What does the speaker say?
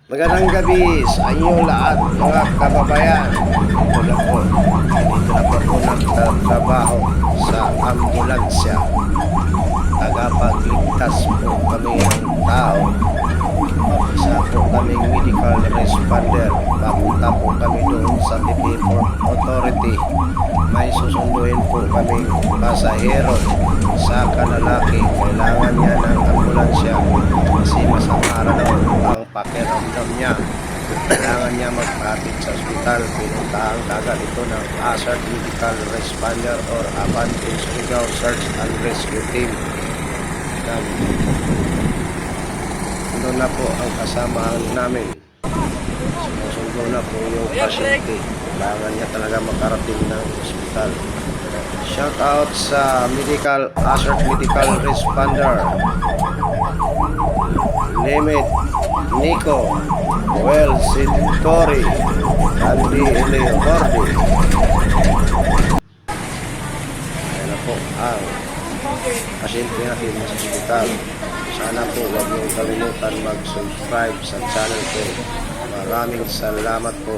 Magandang gabi sa inyo lahat mga kababayan. Ito na po. Dito na po ako nagtatrabaho sa ambulansya. Tagapagligtas po kami ng tao. Isa po kaming medical responder. Papunta po kami doon sa Port Authority. May susunduin po kaming pasahero sa kalalaki. Kailangan niya ng ambulansya kasi masama raw ang pakiramdam niya. Kailangan niya magpapit sa ospital. Pinuntahan agad ito ng Hazard Medical Responder or Abante Surigao Search and Rescue Team. Doon na po ang kasamahan namin. Susundo na po yung pasyente. Kailangan niya talaga makarating ng ospital. Shout out sa Hazard Medical Responder. Limit Nico, Well Sintori, Andy Eleordi. Ayan na po ang pasyente natin sa ospital. Sana po huwag niyong kalimutan mag-subscribe sa channel ko. Maraming salamat po.